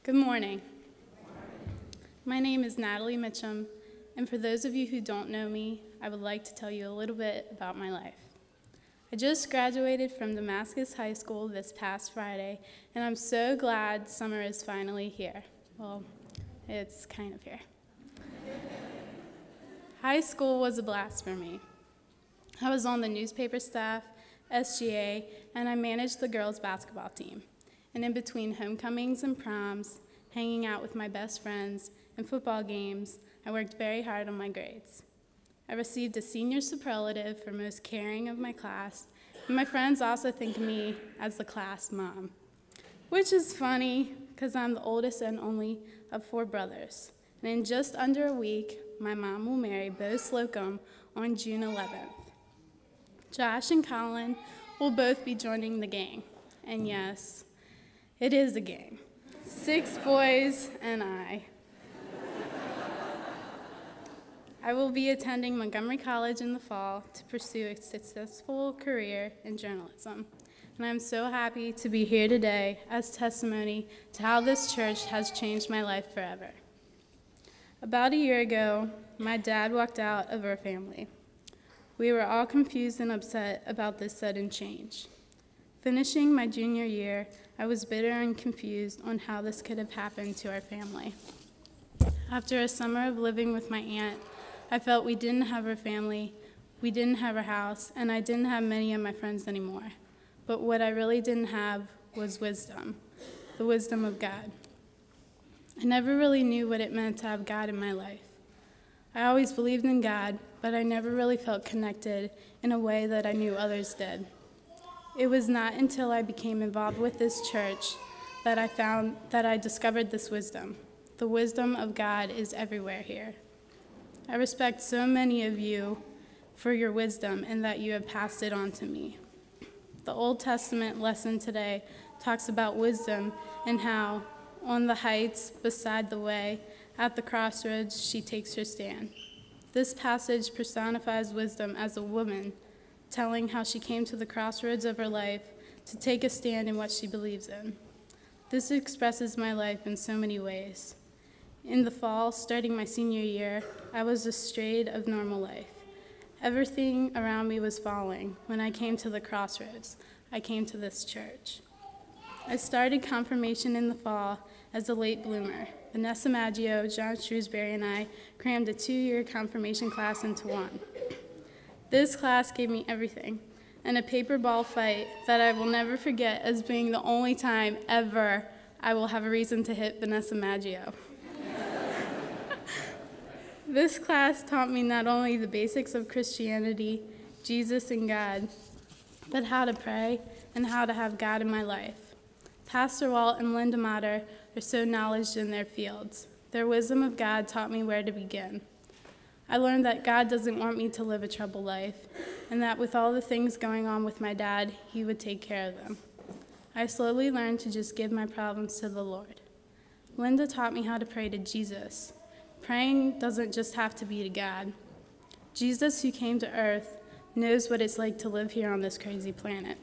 Good morning. My name is Natalie Mitchum, and for those of you who don't know me, I would like to tell you a little bit about my life. I just graduated from Damascus High School this past Friday, and I'm so glad summer is finally here. Well, it's kind of here. High school was a blast for me. I was on the newspaper staff, SGA, and I managed the girls' basketball team. And in between homecomings and proms, hanging out with my best friends, and football games, I worked very hard on my grades. I received a senior superlative for most caring of my class, and my friends also think of me as the class mom, which is funny because I'm the oldest and only of 4 brothers. And in just under a week, my mom will marry Bo Slocum on June 11th. Josh and Colin will both be joining the gang, and yes, it is a gang. 6 boys and I. I will be attending Montgomery College in the fall to pursue a successful career in journalism. And I'm so happy to be here today as testimony to how this church has changed my life forever. About a year ago, my dad walked out of our family. We were all confused and upset about this sudden change. Finishing my junior year, I was bitter and confused on how this could have happened to our family. After a summer of living with my aunt, I felt we didn't have our family, we didn't have our house, and I didn't have many of my friends anymore. But what I really didn't have was wisdom, the wisdom of God. I never really knew what it meant to have God in my life. I always believed in God, but I never really felt connected in a way that I knew others did. It was not until I became involved with this church that I discovered this wisdom. The wisdom of God is everywhere here. I respect so many of you for your wisdom and that you have passed it on to me. The Old Testament lesson today talks about wisdom and how, on the heights, beside the way, at the crossroads, she takes her stand. This passage personifies wisdom as a woman, telling how she came to the crossroads of her life to take a stand in what she believes in. This expresses my life in so many ways. In the fall, starting my senior year, I was strayed of normal life. Everything around me was falling. When I came to the crossroads, I came to this church. I started confirmation in the fall as a late bloomer. Vanessa Maggio, John Shrewsbury, and I crammed a 2-year confirmation class into one. This class gave me everything, and a paper ball fight that I will never forget as being the only time ever I will have a reason to hit Vanessa Maggio. This class taught me not only the basics of Christianity, Jesus, and God, but how to pray and how to have God in my life. Pastor Walt and Linda Mater are so knowledgeable in their fields. Their wisdom of God taught me where to begin. I learned that God doesn't want me to live a troubled life, and that with all the things going on with my dad, he would take care of them. I slowly learned to just give my problems to the Lord. Linda taught me how to pray to Jesus. Praying doesn't just have to be to God. Jesus, who came to earth, knows what it's like to live here on this crazy planet.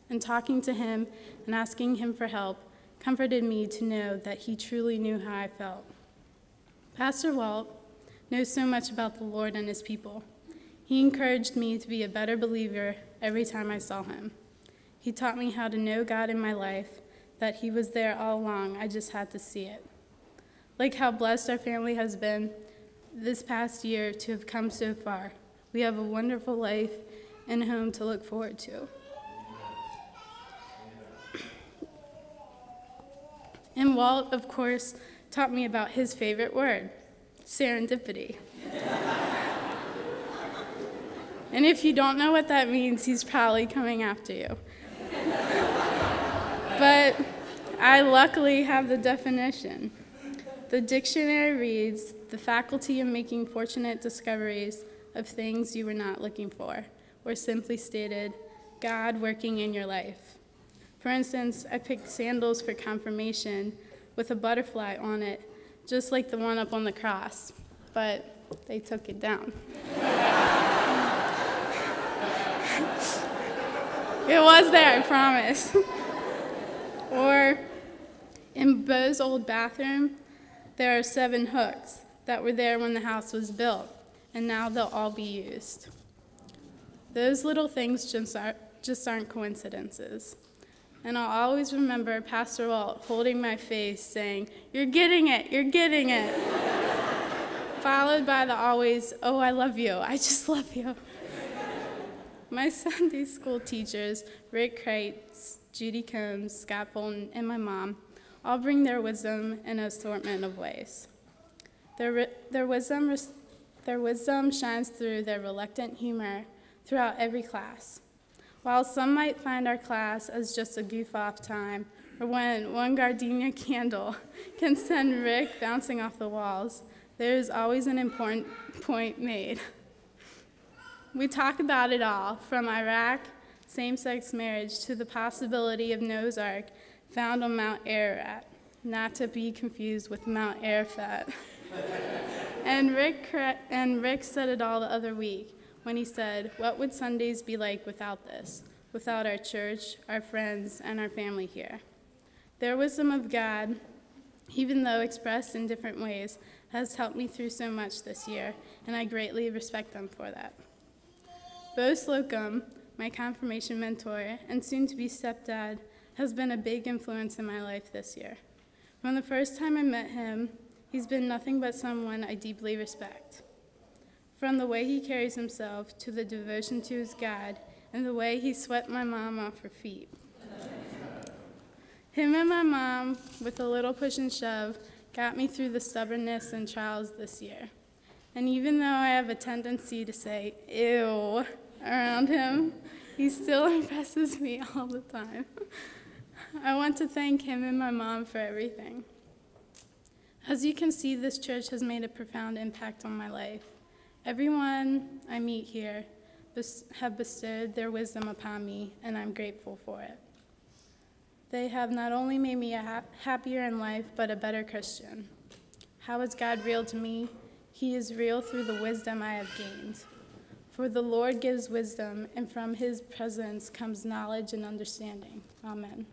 And talking to him and asking him for help comforted me to know that he truly knew how I felt. Pastor Walt knows so much about the Lord and his people. He encouraged me to be a better believer every time I saw him. He taught me how to know God in my life, that he was there all along, I just had to see it. Like how blessed our family has been this past year to have come so far. We have a wonderful life and home to look forward to. And Walt, of course, taught me about his favorite word, serendipity. And if you don't know what that means, he's probably coming after you. But I luckily have the definition. The dictionary reads, the faculty of making fortunate discoveries of things you were not looking for, or simply stated, God working in your life. For instance, I picked sandals for confirmation with a butterfly on it, just like the one up on the cross, but they took it down. It was there, I promise. Or In Beau's old bathroom, there are 7 hooks that were there when the house was built, and now they'll all be used. Those little things just aren't coincidences. And I'll always remember Pastor Walt holding my face saying, "You're getting it, you're getting it." Followed by the always, "Oh, I love you, I just love you." My Sunday school teachers, Rick Kreitz, Judy Combs, Scott Fulton, and my mom, all bring their wisdom in an assortment of ways. Their wisdom shines through their reluctant humor throughout every class. While some might find our class as just a goof-off time, or when one gardenia candle can send Rick bouncing off the walls, there is always an important point made. We talk about it all, from Iraq, same-sex marriage, to the possibility of Noah's Ark found on Mount Ararat, not to be confused with Mount Arafat. And Rick said it all the other week when he said, "What would Sundays be like without this, without our church, our friends, and our family here?" Their wisdom of God, even though expressed in different ways, has helped me through so much this year, and I greatly respect them for that. Bo Slocum, my confirmation mentor and soon-to-be stepdad, has been a big influence in my life this year. From the first time I met him, he's been nothing but someone I deeply respect. From the way he carries himself to the devotion to his God and the way he swept my mom off her feet. Him and my mom, with a little push and shove, got me through the stubbornness and trials this year. And even though I have a tendency to say, "Ew," around him, he still impresses me all the time. I want to thank him and my mom for everything. As you can see, this church has made a profound impact on my life. Everyone I meet here have bestowed their wisdom upon me, and I'm grateful for it. They have not only made me happier in life, but a better Christian. How is God real to me? He is real through the wisdom I have gained. For the Lord gives wisdom, and from his presence comes knowledge and understanding. Amen.